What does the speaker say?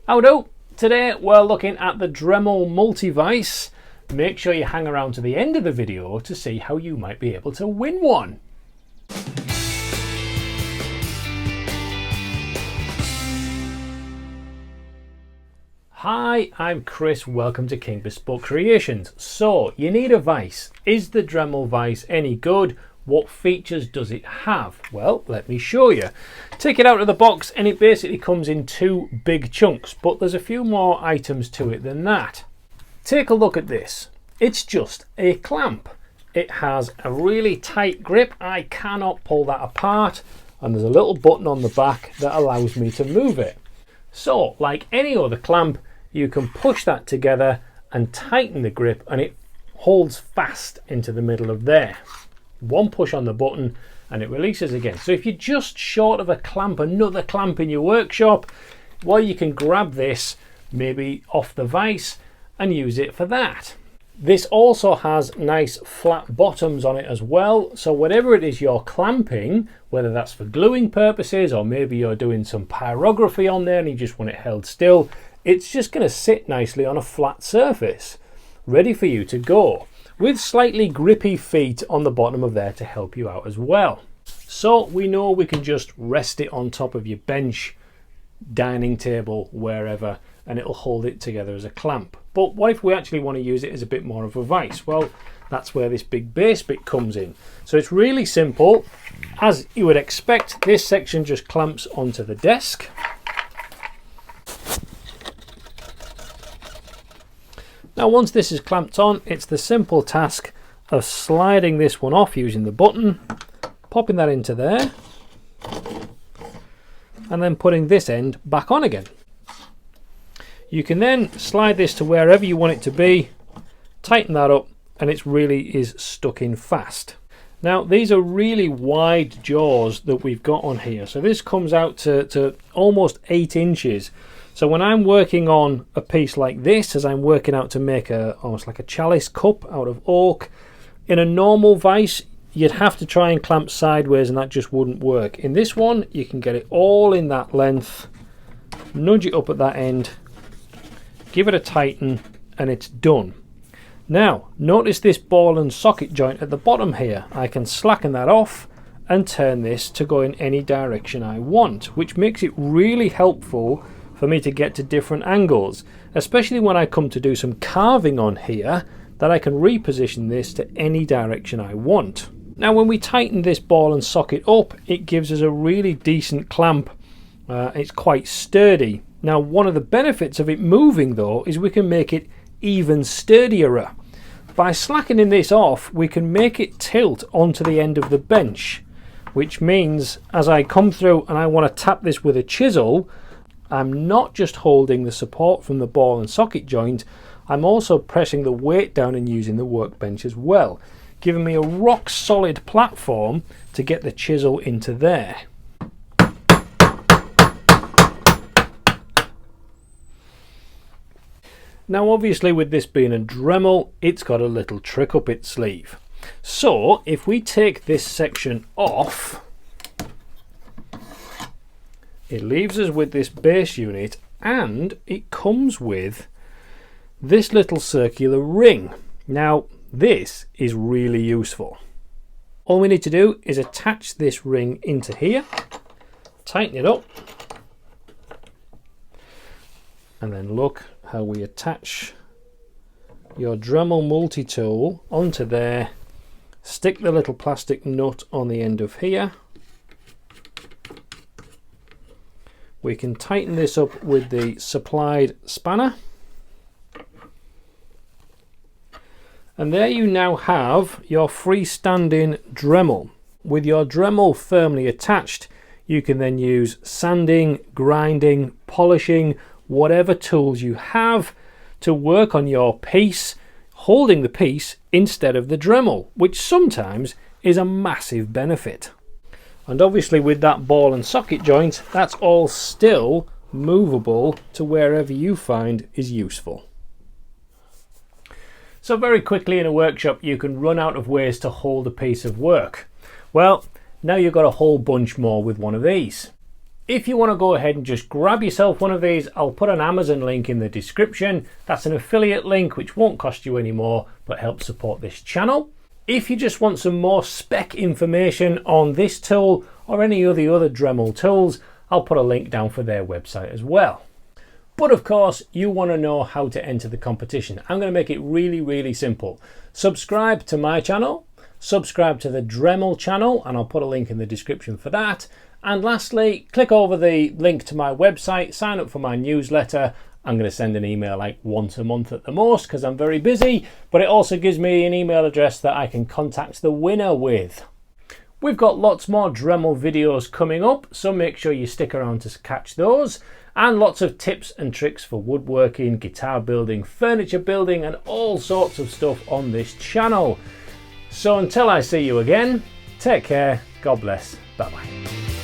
Howdo! Today we're looking at the Dremel Multi-Vice. Make sure you hang around to the end of the video to see how you might be able to win one. Hi, I'm Chris. Welcome to King Bespoke Creations. So, you need a vise. Is the Dremel Vise any good? What features does it have? Well, let me show you. Take it out of the box and it basically comes in two big chunks, but there's a few more items to it than that. Take a look at this. It's just a clamp. It has a really tight grip. I cannot pull that apart, and there's a little button on the back that allows me to move it. So, like any other clamp, you can push that together and tighten the grip and it holds fast into the middle of there. One push on the button and it releases again. So if you're just short of a clamp, another clamp in your workshop, well, you can grab this maybe off the vise and use it for that. This also has nice flat bottoms on it as well, so whatever it is you're clamping, whether that's for gluing purposes or maybe you're doing some pyrography on there and you just want it held still, it's just going to sit nicely on a flat surface, ready for you to go, with slightly grippy feet on the bottom of there to help you out as well. So we know we can just rest it on top of your bench, dining table, wherever, and it'll hold it together as a clamp. But what if we actually want to use it as a bit more of a vise? Well, that's where this big base bit comes in. So it's really simple. As you would expect, this section just clamps onto the desk. Now once this is clamped on, it's the simple task of sliding this one off using the button, popping that into there, and then putting this end back on again. You can then slide this to wherever you want it to be, tighten that up, and it really is stuck in fast. Now these are really wide jaws that we've got on here, so this comes out to almost 8 inches. So when I'm working on a piece like this, as I'm working out to make almost like a chalice cup out of oak, in a normal vise you'd have to try and clamp sideways and that just wouldn't work. In this one you can get it all in that length, nudge it up at that end, give it a tighten, and it's done. Now notice this ball and socket joint at the bottom here. I can slacken that off and turn this to go in any direction I want, which makes it really helpful for me to get to different angles, especially when I come to do some carving on here, that I can reposition this to any direction I want. Now when we tighten this ball and socket up, it gives us a really decent clamp. It's quite sturdy. Now one of the benefits of it moving though is we can make it even sturdier. By slackening this off, we can make it tilt onto the end of the bench, which means as I come through and I want to tap this with a chisel, I'm not just holding the support from the ball and socket joint, I'm also pressing the weight down and using the workbench as well, giving me a rock solid platform to get the chisel into there. Now obviously with this being a Dremel, it's got a little trick up its sleeve. So if we take this section off, it leaves us with this base unit, and it comes with this little circular ring. Now this is really useful. All we need to do is attach this ring into here, tighten it up, and then look how we attach your Dremel multi-tool onto there. Stick the little plastic nut on the end of here. We can tighten this up with the supplied spanner. And there you now have your freestanding Dremel. With your Dremel firmly attached, you can then use sanding, grinding, polishing, whatever tools you have to work on your piece, holding the piece instead of the Dremel, which sometimes is a massive benefit. And obviously with that ball and socket joint, that's all still movable to wherever you find is useful. So very quickly in a workshop you can run out of ways to hold a piece of work. Well, now you've got a whole bunch more with one of these. If you want to go ahead and just grab yourself one of these, I'll put an Amazon link in the description. That's an affiliate link which won't cost you any more but helps support this channel. If you just want some more spec information on this tool or any of the other Dremel tools, I'll put a link down for their website as well. But of course, you want to know how to enter the competition. I'm going to make it really, really simple. Subscribe to my channel, subscribe to the Dremel channel, and I'll put a link in the description for that. And lastly, click over the link to my website, sign up for my newsletter. I'm going to send an email like once a month at the most because I'm very busy, but it also gives me an email address that I can contact the winner with. We've got lots more Dremel videos coming up, so make sure you stick around to catch those, and lots of tips and tricks for woodworking, guitar building, furniture building, and all sorts of stuff on this channel. So until I see you again, take care, God bless, bye bye.